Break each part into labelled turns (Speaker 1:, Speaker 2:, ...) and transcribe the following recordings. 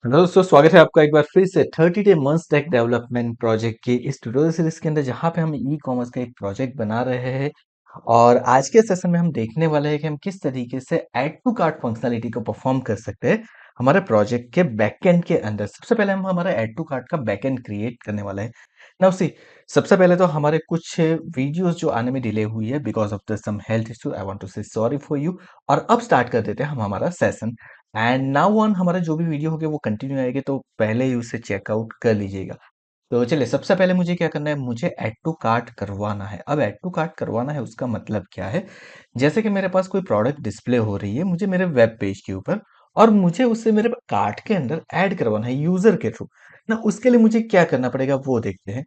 Speaker 1: Hello दोस्तों, स्वागत है आपका एक बार फिर से 30 day month tech development project के इस ट्यूटोरियल सीरीज के अंदर, जहां पे हम ई कॉमर्स का एक प्रोजेक्ट बना रहे हैं। और आज के सेशन में हम देखने वाले हैं कि हम किस तरीके से ऐड टू कार्ट फंक्शनलिटी को परफॉर्म कर सकते हैं हमारे प्रोजेक्ट के बैकएंड के अंदर। सबसे पहले हम हमारा ऐड टू कार्ट का बैकएंड क्रिएट करने वाला है। नाउ सी, सबसे पहले तो हमारे कुछ वीडियोस जो आने में डिले हुई है because of the some health issue, I want to say sorry for you. और अब स्टार्ट कर देते हैं हम हमारा सेशन। एंड नाउ ऑन हमारा जो भी वीडियो होगी वो कंटिन्यू आएगी, तो पहले ही उसे चेकआउट कर लीजिएगा। तो चलिए, सबसे पहले मुझे क्या करना है, मुझे ऐड टू कार्ट करवाना है। अब ऐड टू कार्ट करवाना है उसका मतलब क्या है, जैसे कि मेरे पास कोई प्रोडक्ट डिस्प्ले हो रही है मुझे मेरे वेब पेज के ऊपर, और मुझे उसे मेरे कार्ट के अंदर ऐड करवाना है यूजर के थ्रू ना। उसके लिए मुझे क्या करना पड़ेगा वो देखते हैं।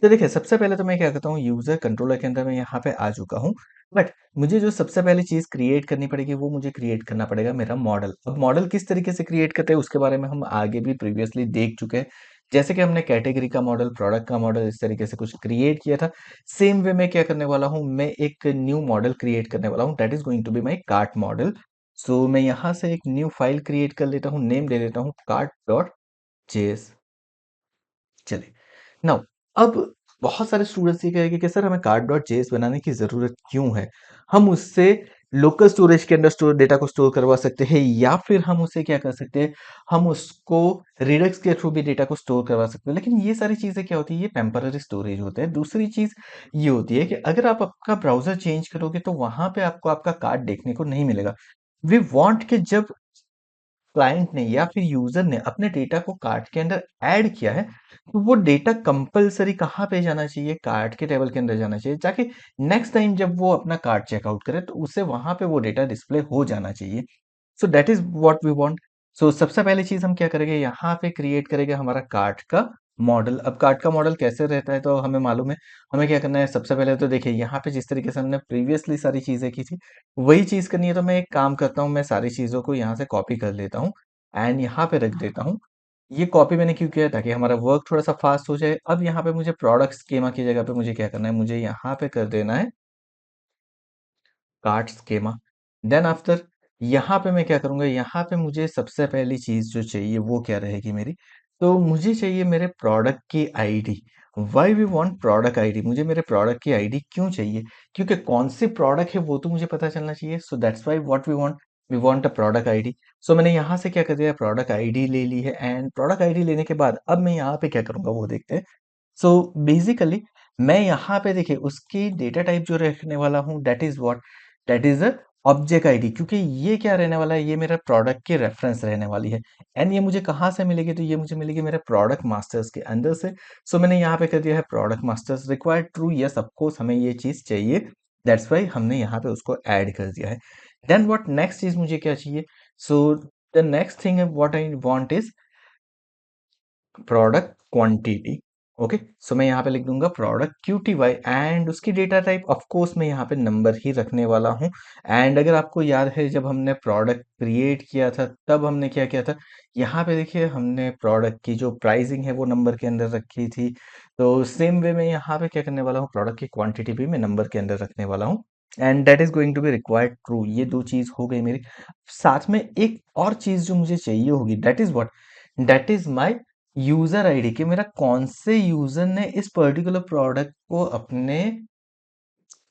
Speaker 1: तो देखिए, सबसे पहले तो मैं क्या करता हूँ, यूजर कंट्रोलर के अंदर मैं यहाँ पे आ चुका हूँ। बट मुझे जो सबसे पहली चीज क्रिएट करनी पड़ेगी वो मुझे क्रिएट करना पड़ेगा मेरा मॉडल। अब मॉडल किस तरीके से क्रिएट करते हैं उसके बारे में हम आगे भी प्रीवियसली देख चुके हैं। जैसे कि हमने कैटेगरी का मॉडल, प्रोडक्ट का मॉडल, इस तरीके से कुछ क्रिएट किया था। सेम वे में क्या करने वाला हूँ, मैं एक न्यू मॉडल क्रिएट करने वाला हूँ, that is going to be my cart model. So मैं यहाँ से एक न्यू फाइल क्रिएट कर लेता हूँ, नेम दे देता हूँ कार्ट डॉट जेएस। चलिए, नाउ अब बहुत सारे स्टूडेंट्स ये कहेंगे कि सर हमें कार्ड डॉट जेएस बनाने की ज़रूरत क्यों है? हम उससे लोकल स्टोरेज के अंदर स्टोर डेटा को स्टोर करवा सकते हैं, या फिर हम उसे क्या कर सकते हैं, हम उसको रिडक्स के थ्रू भी डेटा को स्टोर करवा सकते हैं। लेकिन ये सारी चीज़ें क्या होती है, ये टेम्पररी स्टोरेज होते हैं। दूसरी चीज़ ये होती है कि अगर आप आपका ब्राउज़र चेंज करोगे तो वहाँ पे आपको आपका कार्ड देखने को नहीं मिलेगा। वी वांट कि जब क्लाइंट ने या फिर यूजर ने अपने डेटा को कार्ट के अंदर ऐड किया है, तो वो डेटा कंपलसरी कहाँ पे जाना चाहिए, कार्ट के टेबल के अंदर जाना चाहिए, ताकि नेक्स्ट टाइम जब वो अपना कार्ट चेकआउट करे तो उसे वहां पे वो डेटा डिस्प्ले हो जाना चाहिए। So that is what we want. So सबसे पहली चीज हम क्या करेंगे, यहाँ पे क्रिएट करेंगे हमारा कार्ट का मॉडल। अब कार्ट का मॉडल कैसे रहता है तो हमें मालूम है। हमें क्या करना है, सबसे पहले तो देखिए, यहाँ पे जिस तरीके से हमने प्रीवियसली सारी चीजें की थी वही चीज करनी है। तो मैं एक काम करता हूँ, मैं सारी चीजों को यहाँ से कॉपी कर लेता हूँ एंड यहाँ पे रख देता हूँ। ये कॉपी मैंने क्यों किया है, ताकि हमारा वर्क थोड़ा सा फास्ट हो जाए। अब यहाँ पे मुझे प्रोडक्ट स्कीमा की जगह पे मुझे क्या करना है, मुझे यहाँ पे कर देना है कार्ट स्कीमा। देन आफ्टर यहाँ पे मैं क्या करूँगा, यहाँ पे मुझे सबसे पहली चीज़ जो चाहिए वो क्या रहेगी मेरी, तो मुझे चाहिए मेरे प्रोडक्ट की ID. Why we want product ID, मुझे मेरे प्रोडक्ट की आईडी क्यों चाहिए, क्योंकि कौन सी प्रोडक्ट है वो तो मुझे पता चलना चाहिए। So that's why what we want a product ID. So मैंने यहाँ से क्या कर दिया, प्रोडक्ट आईडी ले ली है। एंड प्रोडक्ट आईडी लेने के बाद अब मैं यहाँ पे क्या करूँगा वो देखते हैं। सो बेसिकली मैं यहाँ पे देखिए उसकी डेटा टाइप जो रखने वाला हूँ, that is a object ID, क्योंकि ये क्या रहने वाला है, ये मेरा प्रोडक्ट की रेफरेंस रहने वाली है। एंड ये मुझे कहाँ से मिलेगी, तो ये मुझे मिलेगी मेरे प्रोडक्ट मास्टर्स के अंदर से। सो मैंने यहाँ पे कर दिया है product masters required true, yes of course हमें ये चीज चाहिए। दैट्स वाई हमने यहाँ पे उसको ऐड कर दिया है। देन व्हाट नेक्स्ट चीज मुझे क्या चाहिए, so the next thing what I want is product quantity. Okay, so मैं यहाँ पे लिख दूंगा प्रोडक्ट QTY एंड उसकी डेटा टाइप ऑफ कोर्स मैं यहाँ पे नंबर ही रखने वाला हूँ। एंड अगर आपको याद है, जब हमने प्रोडक्ट क्रिएट किया था तब हमने क्या किया था, यहाँ पे देखिए हमने प्रोडक्ट की जो प्राइसिंग है वो नंबर के अंदर रखी थी। तो सेम वे में यहाँ पे क्या करने वाला हूँ, प्रोडक्ट की क्वांटिटी भी मैं नंबर के अंदर रखने वाला हूँ। And that is going to be required true. ये दो चीज हो गई मेरी। साथ में एक और चीज जो मुझे चाहिए होगी, that is my user ID, कि मेरा कौन से यूजर ने इस पर्टिकुलर प्रोडक्ट को अपने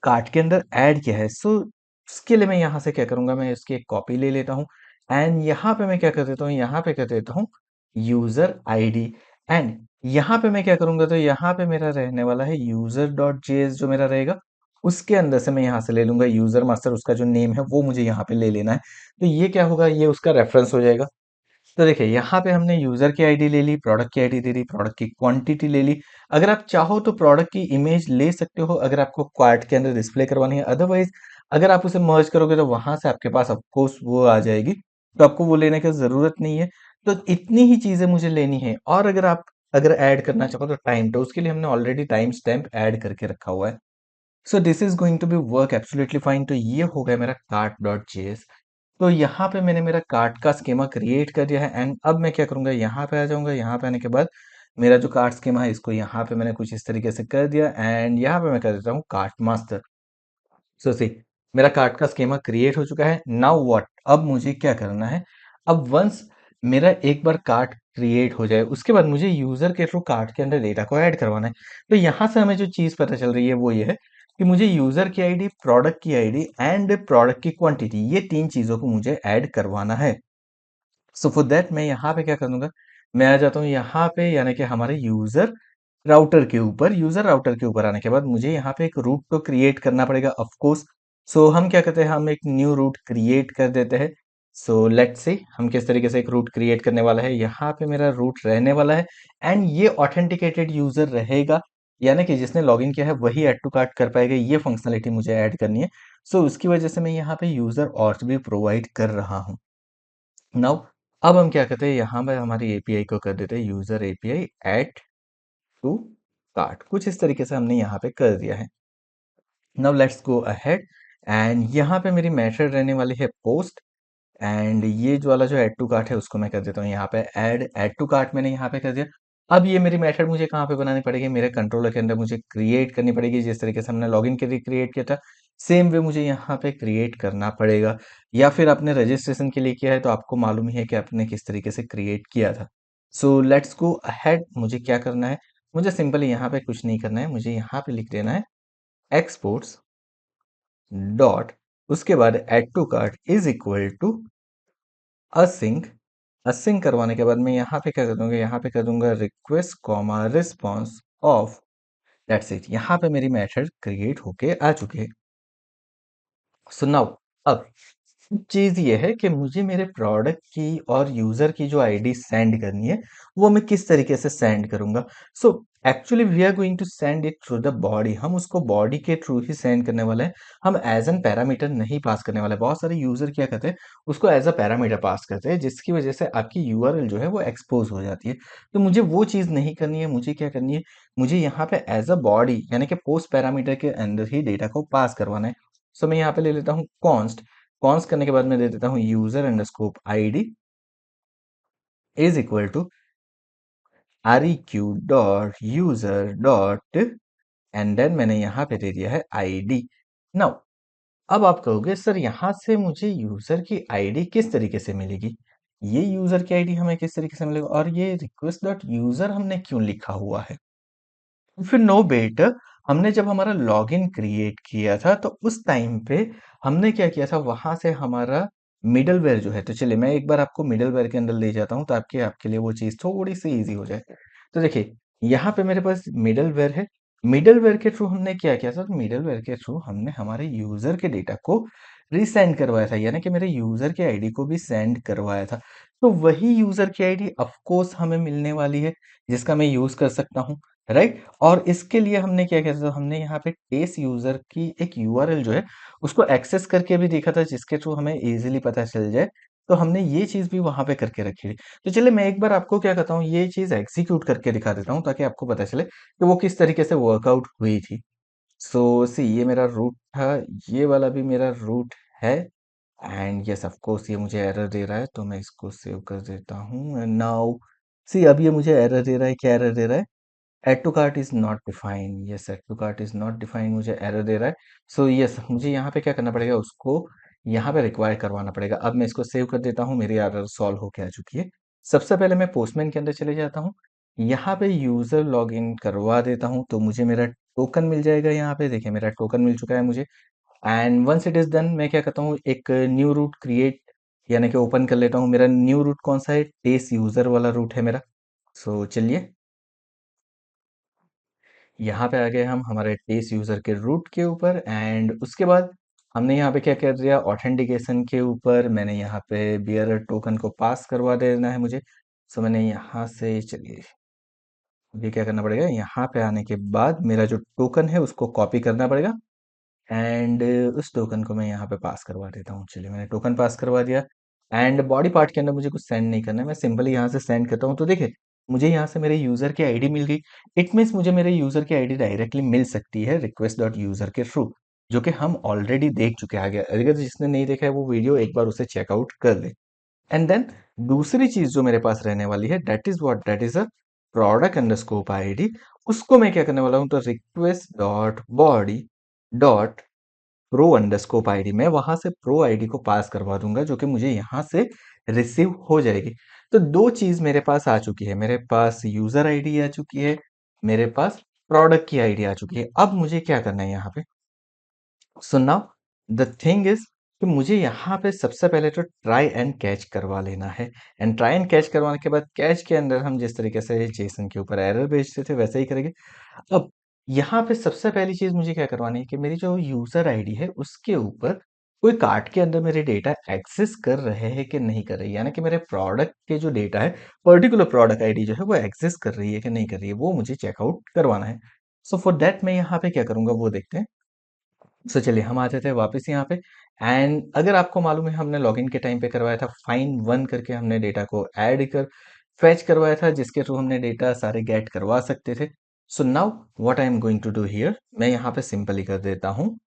Speaker 1: कार्ट के अंदर ऐड किया है। सो उसके लिए मैं यहाँ से क्या करूंगा, मैं इसकी एक कॉपी ले लेता हूँ। एंड यहाँ पे मैं क्या कर देता हूँ, यहाँ पे कर देता हूँ यूजर आईडी। एंड यहाँ पे मैं क्या करूंगा, तो यहाँ पे मेरा रहने वाला है यूजर डॉट जेएस जो मेरा रहेगा। उसके अंदर से मैं यहाँ से ले लूंगा यूजर मास्टर, उसका जो नेम है वो मुझे यहाँ पे ले लेना है। तो ये क्या होगा, ये उसका रेफरेंस हो जाएगा। तो देखिए, यहाँ पे हमने यूजर की आईडी ले ली, प्रोडक्ट की आईडी दे दी, प्रोडक्ट की क्वांटिटी ले ली। अगर आप चाहो तो प्रोडक्ट की इमेज ले सकते हो अगर आपको कार्ट के अंदर डिस्प्ले करवानी है। अदरवाइज अगर आप उसे मर्ज करोगे तो वहां से आपके पास ऑफकोर्स वो आ जाएगी, तो आपको वो लेने की जरूरत नहीं है। तो इतनी ही चीजें मुझे लेनी है। और अगर ऐड करना चाहो तो टाइम, तो उसके लिए हमने ऑलरेडी टाइम स्टैम्प ऐड करके रखा हुआ है। So this is going to be work absolutely fine. तो ये हो गया मेरा कार्ट डॉट जेएस। तो यहाँ पे मैंने मेरा कार्ट का स्कीमा क्रिएट कर दिया है। एंड अब मैं क्या करूंगा, यहाँ पे आ जाऊंगा। यहाँ पे आने के बाद मेरा जो कार्ट स्कीमा है इसको यहाँ पे मैंने कुछ इस तरीके से कर दिया। एंड यहाँ पे मैं कर देता हूँ कार्ट मास्टर। सो सी, मेरा कार्ट का स्कीमा क्रिएट हो चुका है। नाउ व्हाट, अब मुझे क्या करना है, अब वंस मेरा एक बार कार्ट क्रिएट हो जाए, उसके बाद मुझे यूजर के थ्रू कार्ट के अंदर डेटा को ऐड करवाना है। तो यहाँ से हमें जो चीज पता चल रही है वो ये है कि मुझे यूजर की आईडी, प्रोडक्ट की आईडी एंड प्रोडक्ट की क्वांटिटी, ये तीन चीजों को मुझे ऐड करवाना है। सो फॉर दैट मैं यहाँ पे क्या करूंगा, मैं आ जाता हूँ यहाँ पे, यानी कि हमारे यूजर राउटर के ऊपर। यूजर राउटर के ऊपर आने के बाद मुझे यहाँ पे एक रूट तो क्रिएट करना पड़ेगा ऑफ कोर्स। सो हम क्या करते हैं, हम एक न्यू रूट क्रिएट कर देते हैं। सो लेट्स से हम किस तरीके से एक रूट क्रिएट करने वाला है। यहाँ पे मेरा रूट रहने वाला है एंड ये ऑथेंटिकेटेड यूजर रहेगा, यानी कि जिसने लॉगिन किया है वही ऐड टू कार्ट कर पाएगा। ये फंक्शनलिटी मुझे ऐड करनी है। सो उसकी वजह से मैं यहाँ पे यूजर ऑथ भी प्रोवाइड कर रहा हूँ। नाउ अब हम क्या करते हैं, यहाँ पे हमारी एपीआई को कर देते हैं user API add to cart. कुछ इस तरीके से हमने यहाँ पे कर दिया है। Now let's go ahead and यहाँ पे मेरी मेथड रहने वाली है पोस्ट। एंड ये जो वाला जो ऐड टू कार्ट है उसको मैं कर देता हूँ यहाँ पे ऐड टू कार्ट, मैंने यहाँ पे कर दिया। अब ये मेरी मेथड मुझे कहाँ पे बनानी पड़ेगी, मेरे कंट्रोलर के अंदर मुझे क्रिएट करनी पड़ेगी। जिस तरीके से हमने लॉगिन के लिए क्रिएट किया था, सेम वे मुझे यहाँ पे क्रिएट करना पड़ेगा। या फिर आपने रजिस्ट्रेशन के लिए किया है तो आपको मालूम ही है कि आपने किस तरीके से क्रिएट किया था। So let's go ahead. मुझे क्या करना है, मुझे सिंपली यहाँ पे कुछ नहीं करना है, मुझे यहाँ पे लिख देना है एक्सपोर्ट्स डॉट, उसके बाद add to cart is equal to async. Async करवाने के बाद मैं यहाँ पे क्या कर दूंगा, यहाँ पे कर दूंगा request comma response of. That's it. यहाँ पे मेरी मेथड क्रिएट होके आ चुकी है। सो नाउ अब चीज ये है कि मुझे मेरे प्रोडक्ट की और यूजर की जो आईडी सेंड करनी है वो मैं किस तरीके से सेंड करूंगा। So actually we are going to send it through the body. हम उसको बॉडी के थ्रू ही सेंड करने वाले हैं। हम एज एन पैरामीटर नहीं पास करने वाले। बहुत सारे यूजर क्या करते हैं, उसको एज अ पैरामीटर पास करते हैं, जिसकी वजह से आपकी यूआरएल जो है वो एक्सपोज हो जाती है। तो मुझे वो चीज नहीं करनी है। मुझे क्या करनी है, मुझे यहाँ पे एज अ बॉडी यानी कि पोस्ट पैरामीटर के अंदर ही डेटा को पास करवाना है। सो मैं यहाँ पे ले लेता हूँ कॉन्स्ट। कॉन्स करने के बाद मैं दे देता हूँ user underscore ID is equal to REQ dot user dot, and then मैंने यहाँ पे दे दिया है आईडी। नाउ अब आप कहोगे सर यहाँ से मुझे यूजर की आईडी किस तरीके से मिलेगी, ये यूजर की आईडी हमें किस तरीके से मिलेगा, और ये रिक्वेस्ट डॉट यूजर हमने क्यों लिखा हुआ है। फिर नो बेट, हमने जब हमारा लॉगिन क्रिएट किया था तो उस टाइम पे हमने क्या किया था, वहां से हमारा मिडलवेयर जो है, तो चलिए मैं एक बार आपको मिडलवेयर के अंदर ले जाता हूँ ताकि आपके लिए वो चीज थोड़ी सी इजी हो जाए। तो देखिए यहाँ पे मेरे पास मिडलवेयर है। मिडलवेयर के थ्रू हमने क्या किया था, तो मिडलवेयर के थ्रू हमने हमारे यूजर के डेटा को रीसेंड करवाया था, यानी कि मेरे यूजर के आईडी को भी सेंड करवाया था। तो वही यूजर की आईडी ऑफ कोर्स हमें मिलने वाली है, जिसका मैं यूज कर सकता हूँ, राइट। और इसके लिए हमने क्या किया था, हमने यहाँ पे टेस्ट यूजर की एक यूआरएल जो है उसको एक्सेस करके भी देखा था, जिसके थ्रू हमें इजीली पता चल जाए। तो हमने ये चीज भी वहां पे करके रखी थी। तो चलिए मैं एक बार आपको क्या कहता हूँ, ये चीज एग्जीक्यूट करके दिखा देता हूँ ताकि आपको पता चले कि वो किस तरीके से वर्कआउट हुई थी। सो सी ये मेरा रूट था, ये वाला भी मेरा रूट है। एंड यस ऑफ कोर्स ये मुझे एरर दे रहा है, तो मैं इसको सेव कर देता हूँ। एंड नाउ सी अब ये मुझे एरर दे रहा है, क्या एरर दे रहा है, add to cart is not defined. Yes, add to cart is not defined मुझे एरर दे रहा है। सो यस मुझे यहाँ पे क्या करना पड़ेगा, उसको यहाँ पे रिक्वायर करवाना पड़ेगा। अब मैं इसको सेव कर देता हूँ, मेरी एरर सॉल्व होके आ चुकी है। सबसे पहले मैं पोस्टमैन के अंदर चले जाता हूँ, यहाँ पे यूजर लॉगिन करवा देता हूँ तो मुझे मेरा टोकन मिल जाएगा। यहाँ पे देखिए मेरा टोकन मिल चुका है मुझे। And once it is done मैं क्या करता हूँ, एक न्यू रूट क्रिएट यानी कि ओपन कर लेता हूँ। मेरा न्यू रूट कौन सा है, टेस्ट यूजर वाला रूट है मेरा। सो चलिए यहाँ पे आ गए हम हमारे टेस्ट यूजर के रूट के ऊपर। एंड उसके बाद हमने यहाँ पे क्या कर दिया, ऑथेंटिकेशन के ऊपर मैंने यहाँ पे बियरर टोकन को पास करवा देना है मुझे। सो मैंने यहाँ से चलिए ये क्या करना पड़ेगा, यहाँ पे आने के बाद मेरा जो टोकन है उसको कॉपी करना पड़ेगा। एंड उस टोकन को मैं यहाँ पे पास करवा देता हूँ। चलिए मैंने टोकन पास करवा दिया। एंड बॉडी पार्ट के अंदर मुझे कुछ सेंड नहीं करना है, मैं सिंपली यहाँ से सेंड करता हूँ। तो देखिए मुझे यहाँ से मेरे यूजर की आईडी मिल गई। इट मीन्स मुझे मेरे यूजर की आईडी डायरेक्टली मिल सकती है रिक्वेस्ट डॉट यूजर के थ्रू, जो कि हम ऑलरेडी देख चुके हैं। आगे अगर जिसने नहीं देखा है वो वीडियो एक बार उसे चेकआउट कर ले। एंड देन दूसरी चीज जो मेरे पास रहने वाली है that is what, that is a product अंडरस्कोप ID. उसको मैं क्या करने वाला हूँ, तो request dot body dot pro अंडरस्कोप ID, मैं वहां से प्रो आईडी को पास करवा दूंगा, जो कि मुझे यहाँ से रिसीव हो जाएगी। तो दो चीज मेरे पास आ चुकी है, मेरे पास यूजर आईडी आ चुकी है, मेरे पास प्रोडक्ट की आईडी आ चुकी है। अब मुझे क्या करना है यहाँ पे? So now the thing is कि मुझे यहाँ पे सबसे पहले तो ट्राई एंड कैच करवा लेना है। एंड ट्राई एंड कैच करवाने के बाद कैच के अंदर हम जिस तरीके से जेसन के ऊपर एरर भेजते थे वैसे ही करेंगे। अब यहाँ पे सबसे पहली चीज मुझे क्या करवानी है कि मेरी जो यूजर आईडी है उसके ऊपर कोई कार्ट के अंदर मेरे डेटा एक्सेस कर रहे हैं कि नहीं कर रही है, यानी कि मेरे प्रोडक्ट के जो डेटा है, पर्टिकुलर प्रोडक्ट आईडी जो है वो एक्सेस कर रही है कि नहीं कर रही है, वो मुझे चेकआउट करवाना है। सो फॉर दैट मैं यहाँ पे क्या करूंगा वो देखते हैं। सो चलिए हम आ जाते हैं वापस यहाँ पे। एंड अगर आपको मालूम है हमने लॉगिन के टाइम पे करवाया था फाइंड वन करके, हमने डेटा को ऐड कर फेच करवाया था जिसके थ्रू हमने डेटा सारे गेट करवा सकते थे। So now what I am going to do here, मैं यहाँ पे सिंपली कर देता हूँ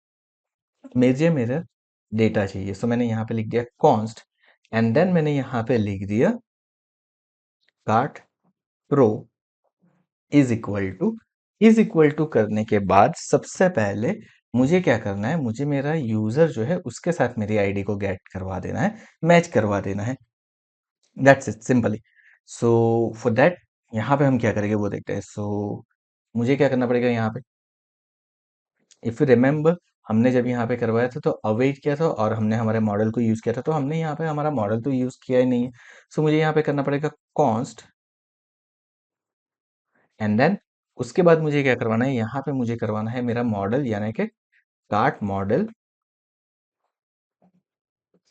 Speaker 1: मुझे मेरा डेटा चाहिए। सो मैंने यहाँ पे लिख दिया कॉन्स्ट एंड देन मैंने यहाँ पे लिख दिया cart pro is equal to करने के बाद सबसे पहले मुझे क्या करना है, मुझे मेरा यूजर जो है उसके साथ मेरी आईडी को गेट करवा देना है, मैच करवा देना है। That's it simply. So for that यहाँ पे हम क्या करेंगे वो देखते हैं। सो मुझे क्या करना पड़ेगा यहाँ पे, इफ यू रिमेम्बर हमने जब यहाँ पे करवाया था तो अवेट किया था और हमने हमारे मॉडल को यूज किया था, तो हमने यहाँ पे हमारा मॉडल तो यूज किया ही नहीं है। सो मुझे यहाँ पे करना पड़ेगा कॉन्स्ट एंड देन उसके बाद मुझे क्या करवाना है, यहाँ पे मुझे करवाना है मेरा मॉडल यानी कि cart model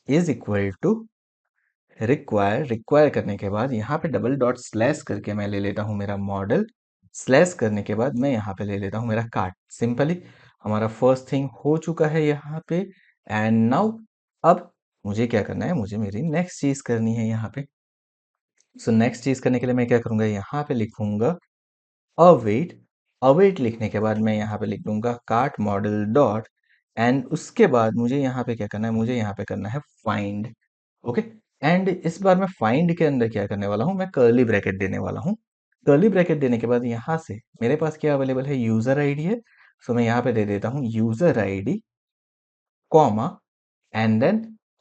Speaker 1: is equal to require करने के बाद यहाँ पे डबल डॉट स्लैश करके मैं ले लेता हूँ मेरा मॉडल, स्लैश करने के बाद मैं यहाँ पे ले लेता हूँ मेरा कार्ट। सिंपली हमारा फर्स्ट थिंग हो चुका है यहाँ पे। एंड नाउ अब मुझे क्या करना है, मुझे मेरी नेक्स्ट चीज करनी है यहाँ पे। सो नेक्स्ट चीज करने के लिए मैं क्या करूंगा, यहाँ पे लिखूंगा अवेट। अवेट लिखने के बाद मैं यहाँ पे लिख दूंगा कार्ट मॉडल डॉट एंड उसके बाद मुझे यहाँ पे क्या करना है, मुझे यहाँ पे करना है फाइंड। ओके। एंड इस बार मैं फाइंड के अंदर क्या करने वाला हूँ, मैं कर्ली ब्रैकेट देने वाला हूँ। कर्ली ब्रैकेट देने के बाद यहाँ से मेरे पास क्या अवेलेबल है, यूजर आईडी है। सो मैं यहाँ पे दे देता हूँ user ID comma and then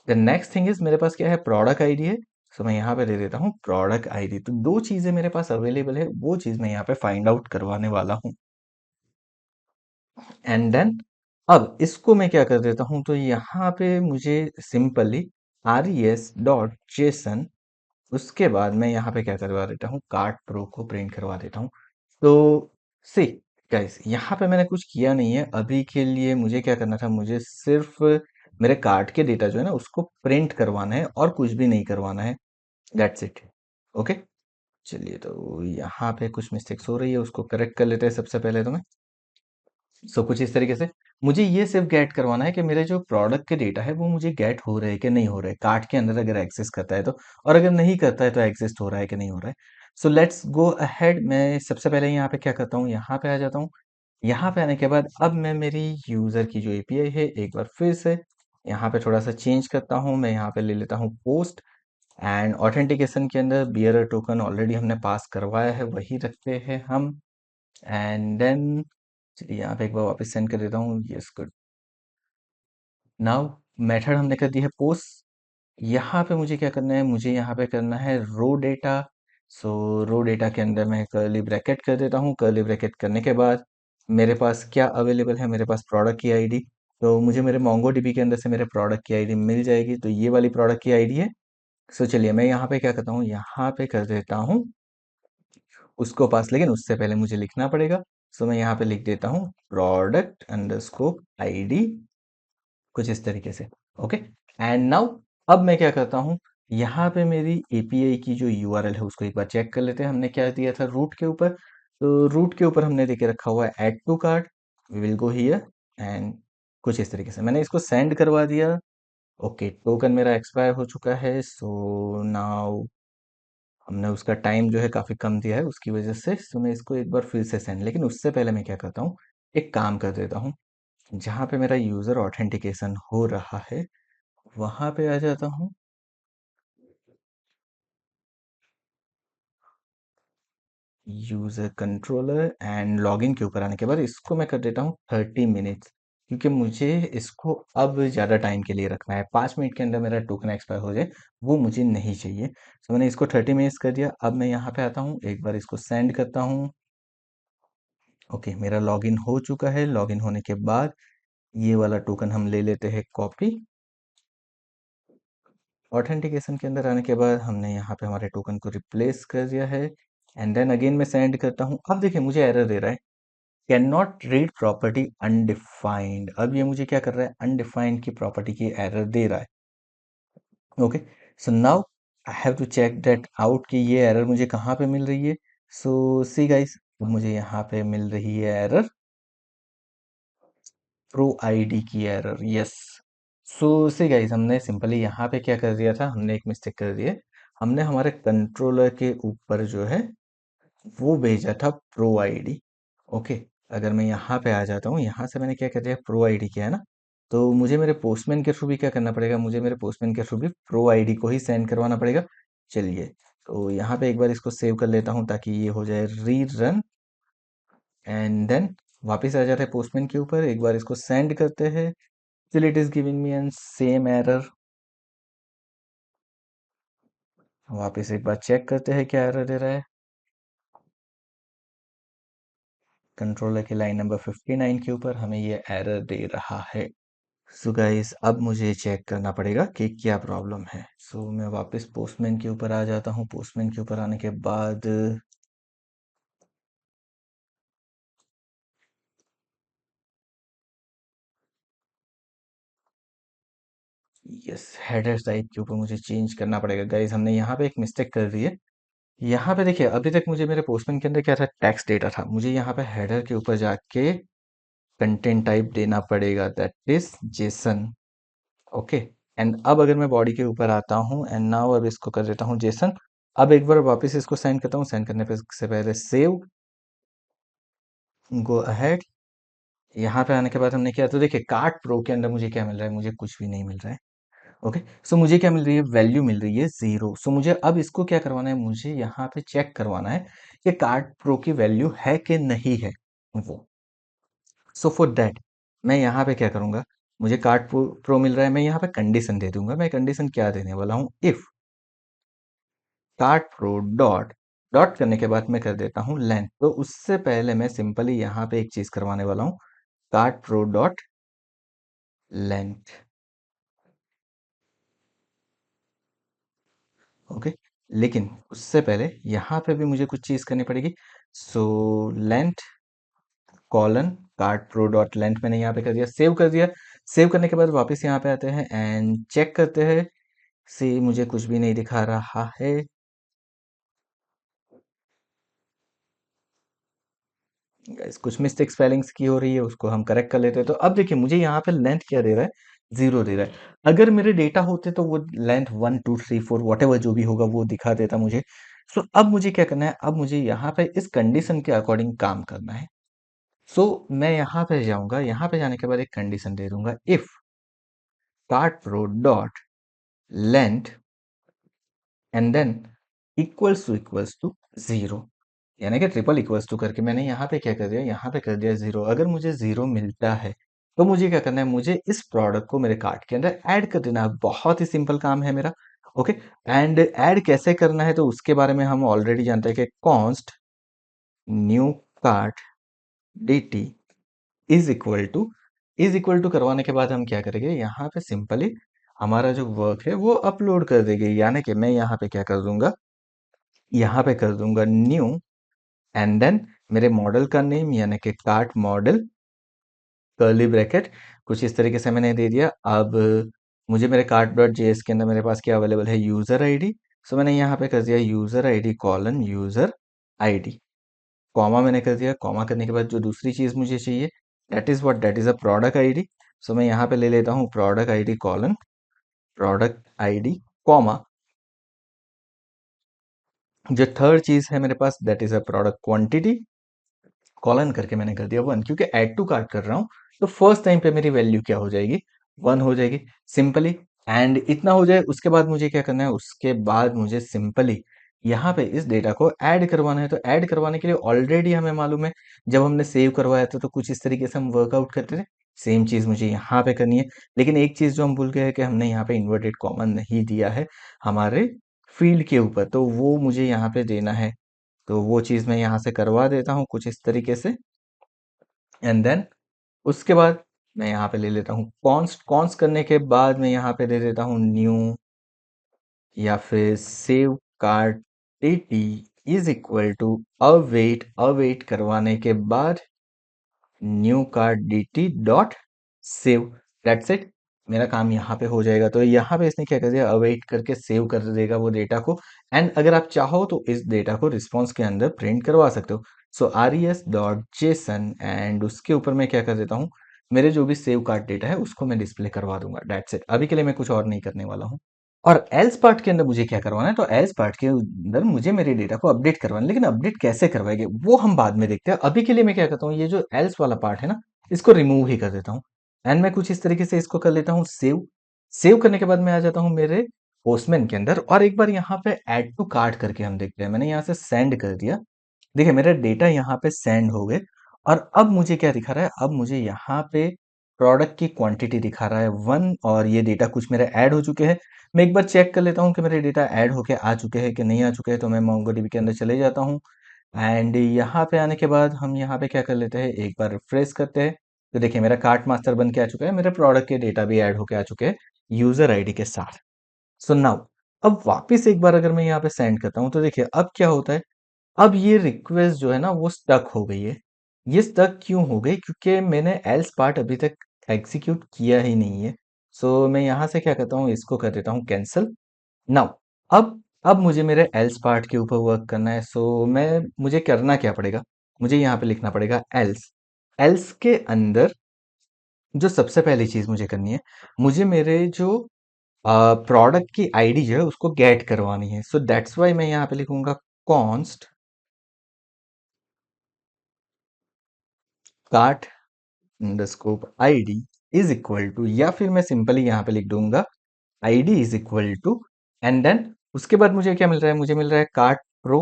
Speaker 1: the next thing is मेरे पास क्या है, प्रोडक्ट आईडी है। सो मैं यहाँ पे दे देता हूँ प्रोडक्ट आईडी। तो दो चीजें मेरे पास अवेलेबल है, वो चीज मैं यहाँ पे फाइंड आउट करवाने वाला हूँ। एंड देन अब इसको मैं क्या कर देता हूँ, तो यहाँ पे मुझे सिंपली res.json, उसके बाद मैं यहाँ पे क्या करवा देता हूँ, कार्ट प्रो को प्रिंट करवा देता हूँ। तो सी गाइस यहाँ पे मैंने कुछ किया नहीं है अभी के लिए। मुझे क्या करना था, मुझे सिर्फ मेरे कार्ट के डेटा जो है ना उसको प्रिंट करवाना है और कुछ भी नहीं करवाना है। That's it. ओके। चलिए तो यहाँ पे कुछ मिस्टेक्स हो रही है, उसको करेक्ट कर लेते हैं सबसे पहले तो मैं। सो कुछ इस तरीके से मुझे ये सिर्फ गेट करवाना है कि मेरे जो प्रोडक्ट के डेटा है वो मुझे गेट हो रहे हैं कि नहीं हो रहे, कार्ट के अंदर अगर एक्सेस करता है तो, और अगर नहीं करता है तो एग्जिस्ट हो रहा है कि नहीं हो रहा है। So let's go ahead. मैं सबसे पहले यहाँ पे क्या करता हूँ, यहाँ पे आ जाता हूँ। यहाँ पे आने के बाद अब मैं मेरी यूजर की जो एपीआई है एक बार फिर से यहाँ पे थोड़ा सा चेंज करता हूँ। मैं यहाँ पे ले लेता हूँ पोस्ट एंड ऑथेंटिकेशन के अंदर बियरर टोकन ऑलरेडी हमने पास करवाया है वही रखते हैं हम। एंड देन चलिए यहाँ पे एक बार वापस सेंड कर देता हूँ, यस गुड। नाउ मेथड हमने कर दी है पोस्ट। यहाँ पे मुझे क्या करना है, मुझे यहाँ पे करना है रो डेटा। सो रो डेटा के अंदर मैं कर्ली ब्रैकेट कर देता हूँ। कर्ली ब्रैकेट करने के बाद मेरे पास क्या अवेलेबल है, मेरे पास प्रोडक्ट की आईडी। तो मुझे मेरे मोंगो डीबी के अंदर से मेरे प्रोडक्ट की आईडी मिल जाएगी, तो ये वाली प्रोडक्ट की आईडी है। सो चलिए मैं यहाँ पे क्या करता हूँ, यहाँ पे कर देता हूँ उसको पास, लेकिन उससे पहले मुझे लिखना पड़ेगा। सो मैं यहाँ पे लिख देता हूँ प्रोडक्ट अंडरस्कोर आईडी, कुछ इस तरीके से। ओके। एंड नाउ अब मैं क्या करता हूँ, यहाँ पे मेरी एपीआई की जो यूआरएल है उसको एक बार चेक कर लेते हैं। हमने क्या दिया था रूट के ऊपर, तो रूट के ऊपर हमने देके रखा हुआ है add to cart. We will go here and कुछ इस तरीके से मैंने इसको सेंड करवा दिया। ओके टोकन मेरा एक्सपायर हो चुका है। सो नाउ हमने उसका टाइम जो है काफ़ी कम दिया है उसकी वजह से। सो मैं इसको एक बार फिर से सेंड, लेकिन उससे पहले मैं क्या करता हूँ, एक काम कर देता हूँ। जहाँ पे मेरा यूज़र ऑथेंटिकेशन हो रहा है वहाँ पे आ जाता हूँ। यूज़र कंट्रोलर एंड लॉगिन के ऊपर आने के बाद इसको मैं कर देता हूँ 30 मिनट्स। क्योंकि मुझे इसको अब ज़्यादा टाइम के लिए रखना है, 5 मिनट के अंदर मेरा टोकन एक्सपायर हो जाए वो मुझे नहीं चाहिए। तो मैंने इसको 30 मिनट्स कर दिया। अब मैं यहाँ पे आता हूँ, एक बार इसको सेंड करता हूँ। ओके, मेरा लॉगिन हो चुका है। लॉगिन होने के बाद ये वाला टोकन हम ले लेते हैं कॉपी। ऑथेंटिकेशन के अंदर आने के बाद हमने यहाँ पे हमारे टोकन को रिप्लेस कर दिया है एंड देन अगेन मैं सेंड करता हूँ। अब देखिए मुझे एरर दे रहा है, can not read property undefined. अब ये मुझे क्या कर रहा है, अनडिफाइंड की प्रॉपर्टी की एरर दे रहा है। Okay, so now I have to check that out कि ये एरर मुझे कहाँ पे मिल रही है। सो सी गाइस, मुझे यहाँ पे मिल रही है एरर, प्रो आईडी की एरर। यस, सो सी गाइस, हमने सिंपली यहाँ पे क्या कर दिया था, हमने एक मिस्टेक कर दी है। हमने हमारे कंट्रोलर के ऊपर जो है वो भेजा था प्रो आईडी। ओके, अगर मैं यहाँ पे आ जाता हूँ, यहाँ से मैंने क्या कर दिया, प्रो आईडी किया है ना, तो मुझे मेरे पोस्टमैन के थ्रू भी क्या करना पड़ेगा, मुझे मेरे पोस्टमैन के थ्रू भी प्रो आईडी को ही सेंड करवाना पड़ेगा। चलिए, तो यहाँ पे एक बार इसको सेव कर लेता हूँ ताकि ये हो जाए री रन एंड देन वापस आ जाते हैं पोस्टमैन के ऊपर, एक बार इसको सेंड करते हैं। Still it is giving me an same error. वापस एक बार चेक करते हैं क्या एरर दे रहा है। कंट्रोलर की लाइन नंबर 59 के ऊपर हमें ये एरर दे रहा है। सो गाइस, अब मुझे चेक करना पड़ेगा कि क्या प्रॉब्लम है। सो मैं वापस पोस्टमैन के ऊपर आ जाता हूँ। पोस्टमैन के ऊपर आने के बाद यस, हेडर टाइप के ऊपर मुझे चेंज करना पड़ेगा। गाइस, हमने यहाँ पे एक मिस्टेक कर दी है। यहाँ पे देखिए, अभी तक मुझे मेरे पोस्टमैन के अंदर क्या था, टेक्स्ट डेटा था। मुझे यहाँ पे हेडर के ऊपर जाके कंटेंट टाइप देना पड़ेगा, that is Jason. Okay, and अब अगर मैं बॉडी के ऊपर आता हूँ एंड नाउ अब इसको कर देता हूँ जेसन। अब एक बार वापस इसको सेंड करता हूँ। सेंड करने पे से पहले सेव, गो अहेड। यहाँ पे आने के बाद हमने किया, तो देखिए कार्ट प्रो के अंदर मुझे क्या मिल रहा है, मुझे कुछ भी नहीं मिल रहा है। ओके, सो मुझे क्या मिल रही है, वैल्यू मिल रही है 0। सो मुझे अब इसको क्या करवाना है, मुझे यहाँ पे चेक करवाना है कि कार्ट प्रो की वैल्यू है कि नहीं है वो। सो फॉर दैट मैं यहाँ पे क्या करूंगा, मुझे कार्ट प्रो मिल रहा है, मैं यहाँ पे कंडीशन दे दूंगा। मैं कंडीशन क्या देने वाला हूँ, if cart pro dot, dot करने के बाद मैं कर देता हूँ लेंथ। तो उससे पहले मैं सिंपली यहाँ पे एक चीज करवाने वाला हूँ, cart pro dot length. Okay, लेकिन उससे पहले यहाँ पे भी मुझे कुछ चीज़ करनी पड़ेगी। So length colon cart pro dot length मैंने यहाँ पे कर दिया, सेव कर दिया। सेव करने के बाद वापस यहाँ पे आते हैं एंड चेक करते हैं। सी, मुझे कुछ भी नहीं दिखा रहा है। Guys, कुछ मिस्टेक स्पेलिंग्स की हो रही है, उसको हम करेक्ट कर लेते हैं। तो अब देखिए मुझे यहाँ पे लेंथ क्या दे रहा है, 0 दे रहा है। अगर मेरे डेटा होते तो वो लेंथ 1 2 3 4 वट जो भी होगा वो दिखा देता मुझे। सो अब मुझे क्या करना है, अब मुझे यहाँ पे इस कंडीशन के अकॉर्डिंग काम करना है। सो मैं यहाँ पे जाऊंगा, यहाँ पे जाने के बाद एक कंडीशन दे दूंगा, if cart pro dot length and then equals to 0, यानी कि ट्रिपल इक्वल्स टू करके मैंने यहाँ पे क्या कर दिया, यहाँ पे कर दिया 0। अगर मुझे 0 मिलता है तो मुझे क्या करना है, मुझे इस प्रोडक्ट को मेरे कार्ट के अंदर ऐड कर देना है। बहुत ही सिंपल काम है मेरा। ओके, एंड ऐड कैसे करना है तो उसके बारे में हम ऑलरेडी जानते हैं कि const new cart dt is equal to करवाने के बाद हम क्या करेंगे, यहाँ पे सिंपली हमारा जो वर्क है वो अपलोड कर देंगे। यानी कि मैं यहाँ पे क्या कर दूंगा, यहाँ पे कर दूंगा न्यू एंड देन मेरे मॉडल का नेम यानी कि कार्ट मॉडल कर्ली ब्रैकेट, कुछ इस तरीके से मैंने दे दिया। अब मुझे मेरे कार्ट डॉट जेएस के अंदर मेरे पास क्या अवेलेबल है, यूजर आईडी। सो मैंने यहाँ पे कर दिया user ID colon user ID, comma मैंने कर दिया। कॉमा करने के बाद जो दूसरी चीज मुझे चाहिए, that is a product ID. So मैं यहाँ पे ले लेता हूँ product ID colon product ID, comma जो थर्ड चीज है मेरे पास, that is a product quantity, colon करके मैंने कर दिया 1, क्योंकि ऐड टू कार्ट कर रहा हूँ। तो फर्स्ट टाइम पे मेरी वैल्यू क्या हो जाएगी, 1 हो जाएगी सिंपली। एंड इतना हो जाए, उसके बाद मुझे क्या करना है, उसके बाद मुझे सिंपली यहाँ पे इस डेटा को ऐड करवाना है। तो ऐड करवाने के लिए ऑलरेडी हमें मालूम है, जब हमने सेव करवाया था तो कुछ इस तरीके से हम वर्कआउट करते थे। सेम चीज़ मुझे यहाँ पे करनी है। लेकिन एक चीज़ जो हम भूल गए हैं कि हमने यहाँ पे इन्वर्टेड कॉमा नहीं दिया है हमारे फील्ड के ऊपर, तो वो मुझे यहाँ पे देना है। तो वो चीज़ मैं यहाँ से करवा देता हूँ कुछ इस तरीके से। एंड देन उसके बाद मैं यहाँ पे ले लेता हूँ कॉन्स्ट। कॉन्स्ट करने के बाद मैं यहाँ पे दे देता हूँ न्यू या फिर save card T is equal to await. Await करवाने के बाद new card dt dot save. That's it. मेरा काम यहाँ पे हो जाएगा। तो यहाँ पे इसने क्या कर दिया, अवेट करके सेव कर देगा वो डेटा को। एंड अगर आप चाहो तो इस डेटा को रिस्पॉन्स के अंदर प्रिंट करवा सकते हो। सो res डॉट जेसन एंड उसके ऊपर मैं क्या कर देता हूँ, मेरे जो भी सेव कार्ड डेटा है उसको मैं डिस्प्ले करवा दूंगा। That's it. अभी के लिए मैं कुछ और नहीं करने वाला हूँ। और एल्स पार्ट के अंदर मुझे क्या करवाना है, तो एल्स पार्ट के अंदर मुझे मेरे डेटा को अपडेट करवाना है। लेकिन अपडेट कैसे करवाएंगे वो हम बाद में देखते हैं। अभी के लिए मैं क्या करता हूँ, ये जो एल्स वाला पार्ट है ना, इसको रिमूव ही कर देता हूँ। एंड मैं कुछ इस तरीके से इसको कर लेता हूँ सेव। सेव करने के बाद मैं आ जाता हूँ मेरे पोस्टमैन के अंदर और एक बार यहाँ पे ऐड टू कार्ट करके हम देखते हैं। मैंने यहाँ से सेंड कर दिया। देखिए मेरे डेटा यहाँ पे सेंड हो गए। और अब मुझे क्या दिखा रहा है, अब मुझे यहाँ पे प्रोडक्ट की क्वांटिटी दिखा रहा है 1 और ये डेटा कुछ मेरे ऐड हो चुके हैं। मैं एक बार चेक कर लेता हूँ कि मेरे डेटा ऐड होके आ चुके हैं कि नहीं आ चुके हैं। तो मैं मोंगोडीबी के अंदर चले जाता हूँ। एंड यहाँ पे आने के बाद हम यहाँ पे क्या कर लेते हैं, एक बार रिफ्रेश करते हैं। तो देखिए मेरा कार्ट मास्टर बन के आ चुका है, मेरे प्रोडक्ट के डेटा भी ऐड होके आ चुके हैं यूजर आईडी के साथ। सो नाउ अब वापस एक बार अगर मैं यहाँ पे सेंड करता हूँ तो देखिए अब क्या होता है, अब ये रिक्वेस्ट जो है ना वो स्टक हो गई है। ये स्टक क्यों हो गई, क्योंकि मैंने एल्स पार्ट अभी तक एग्जीक्यूट किया ही नहीं है। सो मैं यहाँ से क्या करता हूँ, इसको कर देता हूँ कैंसिल। नाउ अब मुझे मेरे एल्स पार्ट के ऊपर वर्क करना है। सो मैं मुझे करना क्या पड़ेगा, मुझे यहाँ पे लिखना पड़ेगा एल्स। एल्स के अंदर जो सबसे पहली चीज मुझे करनी है, मुझे मेरे जो प्रोडक्ट की आईडी जो है उसको गेट करवानी है। सो दैट्स वाई मैं यहाँ पे लिखूंगा const cart underscore ID is equal to, या फिर मैं सिंपली यहाँ पे लिख दूंगा ID is equal to. And then उसके बाद मुझे क्या मिल रहा है, मुझे मिल रहा है kart pro.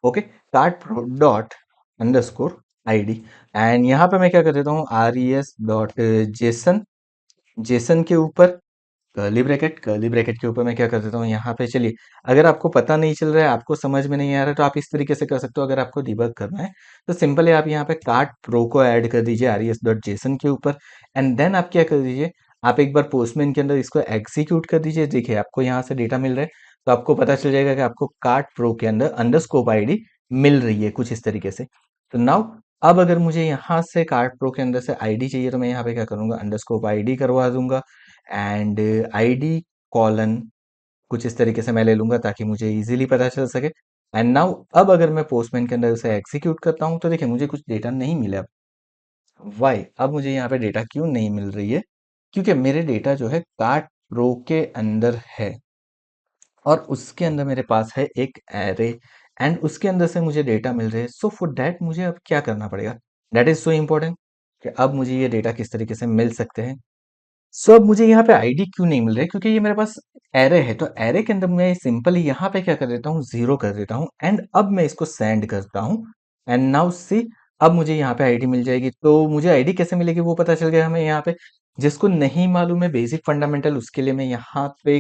Speaker 1: Okay, cart pro dot underscore ID. And यहाँ पे मैं क्या कर देता हूँ, res डॉट जेसन। जेसन के ऊपर कर्ली ब्रैकेट। कर्ली ब्रैकेट के ऊपर मैं क्या कर देता हूँ, यहाँ पे चलिए, अगर आपको पता नहीं चल रहा है, आपको समझ में नहीं आ रहा है, तो आप इस तरीके से कर सकते हो। अगर आपको डिबग करना है तो सिंपली आप यहाँ पे कार्ट प्रो को ऐड कर दीजिए res डॉट जेसन के ऊपर। एंड देन आप क्या कर दीजिए, आप एक बार पोस्टमैन के अंदर इसको एग्जीक्यूट कर दीजिए। देखिए आपको यहाँ से डेटा मिल रहा है, तो आपको पता चल जाएगा कि आपको कार्ट प्रो के अंदर अंडरस्कोप आईडी मिल रही है कुछ इस तरीके से। तो नाउ अब अगर मुझे यहाँ से कार्ट प्रो के अंदर से आईडी चाहिए, तो मैं यहाँ पे क्या करूंगा, अंडरस्कोप आईडी करवा दूंगा। एंड आईडी कॉलन कुछ इस तरीके से मैं ले लूंगा ताकि मुझे इजीली पता चल सके। एंड नाउ अब अगर मैं पोस्टमैन के अंदर उसे एग्जीक्यूट करता हूं तो देखिए मुझे कुछ डेटा नहीं मिला। वाई, अब मुझे यहाँ पे डेटा क्यों नहीं मिल रही है, क्योंकि मेरे डेटा जो है कार्ट प्रो के अंदर है और उसके अंदर मेरे पास है एक एरे। एंड उसके अंदर से मुझे डेटा मिल रहे हैं। सो फॉर दैट मुझे अब क्या करना पड़ेगा, दैट इज सो इम्पोर्टेंट कि अब मुझे ये डेटा किस तरीके से मिल सकते हैं। सो अब मुझे यहाँ पे आईडी क्यों नहीं मिल रही, क्योंकि ये मेरे पास एरे है। तो एरे के अंदर मैं सिंपली यहाँ पे क्या कर देता हूँ, 0 कर देता हूँ। एंड अब मैं इसको सेंड करता हूँ। एंड नाउ सी, अब मुझे यहाँ पे आईडी मिल जाएगी। तो मुझे आईडी कैसे मिलेगी वो पता चल गया हमें यहाँ पे। जिसको नहीं मालूम है बेसिक फंडामेंटल, उसके लिए मैं यहाँ पे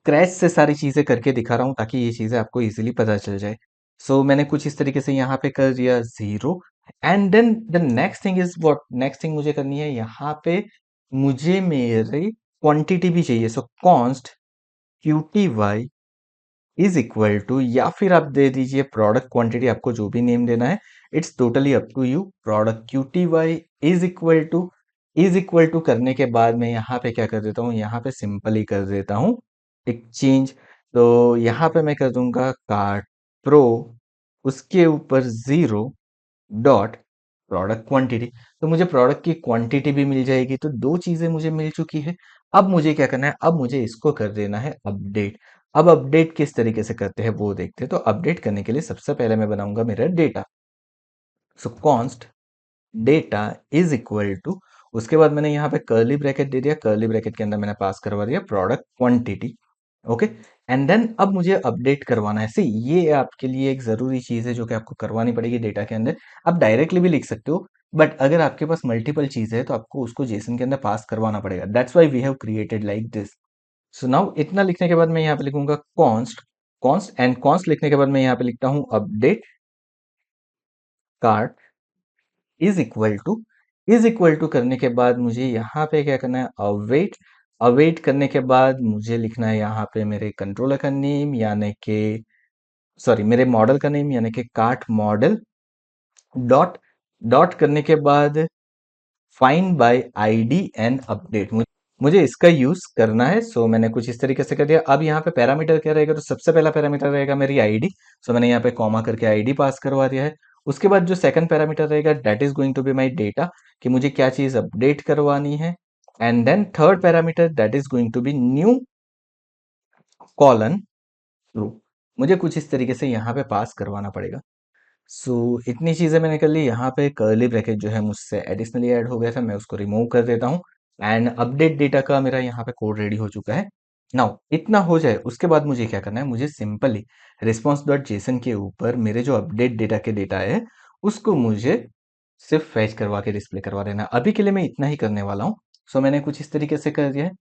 Speaker 1: क्रैश से सारी चीजें करके दिखा रहा हूँ ताकि ये चीजें आपको इजीली पता चल जाए। सो मैंने कुछ इस तरीके से यहाँ पे कर दिया 0। And then the next thing is what, next thing मुझे करनी है, यहाँ पे मुझे मेरी क्वांटिटी भी चाहिए। So const QTY is equal to, या फिर आप दे दीजिए प्रोडक्ट क्वांटिटी, आपको जो भी नेम देना है, it's totally up to you. Product QTY is equal to करने के बाद मैं यहाँ पे क्या कर देता हूँ, यहाँ पे सिंपली कर देता हूँ एक चेंज। तो यहाँ पे मैं कर दूंगा कार्ट प्रो, उसके ऊपर 0 डॉट प्रोडक्ट क्वांटिटी। तो मुझे प्रोडक्ट की क्वांटिटी भी मिल जाएगी। तो दो चीजें मुझे मिल चुकी है। अब मुझे क्या करना है, अब मुझे इसको कर देना है अपडेट। अब अपडेट किस तरीके से करते हैं वो देखते हैं। तो अपडेट करने के लिए सबसे पहले मैं बनाऊंगा मेरा data. So const data is equal to, उसके बाद मैंने यहाँ पे कर्ली ब्रैकेट दे दिया। कर्ली ब्रैकेट के अंदर मैंने पास करवा दिया product quantity. Okay, and then अब मुझे अपडेट करवाना है। सी, ये आपके लिए एक जरूरी चीज है जो कि आपको करवानी पड़ेगी डेटा के अंदर। आप डायरेक्टली भी लिख सकते हो, बट अगर आपके पास मल्टीपल चीज़ है तो आपको उसको जेसन के अंदर पास करवाना पड़ेगा। That's why we have created like this. So now इतना लिखने के बाद मैं यहाँ पे लिखूंगा कॉन्स्ट, कॉन्स्ट एंड कॉन्स्ट लिखने के बाद मैं यहाँ पे लिखता हूँ update cart is equal to करने के बाद मुझे यहाँ पे क्या करना है, अवेट। अवेट करने के बाद मुझे लिखना है यहाँ पे मेरे कंट्रोलर का नेम यानी कि सॉरी मेरे मॉडल का नेम यानी कि कार्ट मॉडल डॉट डॉट करने के बाद find by ID and update. मुझे इसका यूज करना है। सो मैंने कुछ इस तरीके से कर दिया। अब यहाँ पे पैरामीटर क्या रहेगा, तो सबसे पहला पैरामीटर रहेगा मेरी आईडी। सो मैंने यहाँ पे कॉमा करके आईडी पास करवा दिया है। उसके बाद जो सेकंड पैरामीटर रहेगा that is going to be my data, कि मुझे क्या चीज अपडेट करवानी है। And then third parameter that is going to be new colon true. मुझे कुछ इस तरीके से यहाँ पे पास करवाना पड़ेगा। सो इतनी चीज़ें मैंने कर ली। यहाँ पे कर्ली ब्रैकेट जो है मुझसे एडिशनली ऐड हो गया था, मैं उसको रिमूव कर देता हूँ। एंड अपडेट डेटा का मेरा यहाँ पे कोड रेडी हो चुका है। नाउ इतना हो जाए उसके बाद मुझे क्या करना है, मुझे सिंपली रिस्पॉन्स डॉट जेसन के ऊपर मेरे जो अपडेट डेटा के डेटा है उसको मुझे सिर्फ फैच करवा के डिस्प्ले करवा देना है। अभी के लिए मैं इतना ही करने वाला हूँ। सो मैंने कुछ इस तरीके से कर दिया है।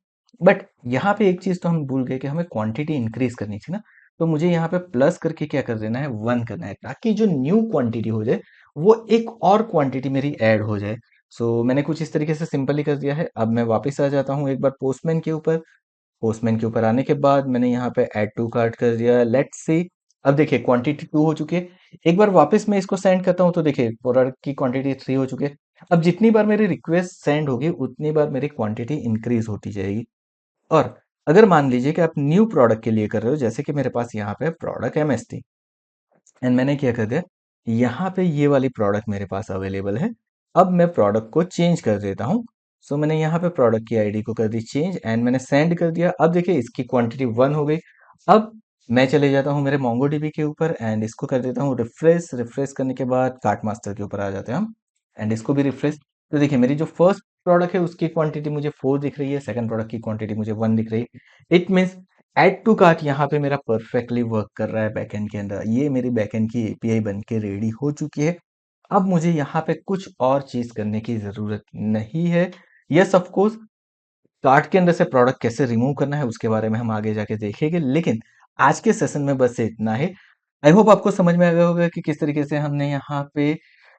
Speaker 1: बट यहाँ पे एक चीज़ तो हम भूल गए कि हमें क्वांटिटी इंक्रीज करनी थी ना। तो मुझे यहाँ पे प्लस करके क्या कर देना है, 1 करना है, ताकि जो न्यू क्वांटिटी हो जाए वो एक और क्वांटिटी मेरी ऐड हो जाए। सो मैंने कुछ इस तरीके से सिंपली कर दिया है। अब मैं वापस आ जाता हूँ एक बार पोस्टमैन के ऊपर। पोस्टमैन के ऊपर आने के बाद मैंने यहाँ पे ऐड टू कार्ट कर दिया। लेट्स सी, अब देखिए क्वांटिटी 2 हो चुकी है। एक बार वापस मैं इसको सेंड करता हूँ तो देखिए प्रोडक्ट की क्वांटिटी 3 हो चुकी है। अब जितनी बार मेरी रिक्वेस्ट सेंड होगी उतनी बार मेरी क्वांटिटी इंक्रीज होती जाएगी। और अगर मान लीजिए कि आप न्यू प्रोडक्ट के लिए कर रहे हो, जैसे कि मेरे पास यहाँ पे प्रोडक्ट एमएस थी एंड मैंने क्या कर दिया, यहाँ पे ये वाली प्रोडक्ट मेरे पास अवेलेबल है। अब मैं प्रोडक्ट को चेंज कर देता हूँ। सो मैंने यहाँ पे प्रोडक्ट की आईडी को कर दी चेंज एंड मैंने सेंड कर दिया। अब देखिए इसकी क्वांटिटी 1 हो गई। अब मैं चले जाता हूँ मेरे मोंगोडीबी के ऊपर एंड इसको कर देता हूँ रिफ्रेश। रिफ्रेश करने के बाद कार्ट मास्टर के ऊपर आ जाते हैं हम एंड इसको भी रिफ्रेश। तो देखिए मेरी जो फर्स्ट प्रोडक्ट है उसकी क्वांटिटी मुझे 4 दिख रही है, सेकंड प्रोडक्ट की क्वांटिटी मुझे 1 दिख रही है। It means add to cart यहाँ पे मेरा परफेक्टली वर्क कर रहा है बैकएंड के अंदर। ये मेरी बैकएंड की एपीआई बन के रेडी हो चुकी है। अब मुझे यहाँ पे कुछ और चीज करने की जरूरत नहीं है। यस ऑफ कोर्स, कार्ट के अंदर से प्रोडक्ट कैसे रिमूव करना है उसके बारे में हम आगे जाके देखेंगे, लेकिन आज के सेशन में बस इतना है। आई होप आपको समझ में आ गया होगा कि किस तरीके से हमने यहाँ पे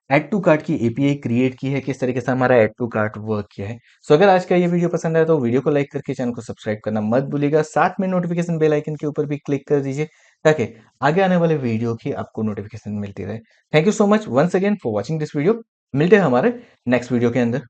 Speaker 1: ऐड टू कार्ट की एपीआई क्रिएट की है, किस तरीके से हमारा ऐड टू कार्ट वर्क किया है। सो अगर आज का ये वीडियो पसंद आया तो वीडियो को लाइक करके चैनल को सब्सक्राइब करना मत भूलिएगा। साथ में नोटिफिकेशन बेल आइकन के ऊपर भी क्लिक कर दीजिए ताकि आगे आने वाले वीडियो की आपको नोटिफिकेशन मिलती रहे। Thank you so much once again for watching this video. मिलते हैं हमारे नेक्स्ट वीडियो के अंदर।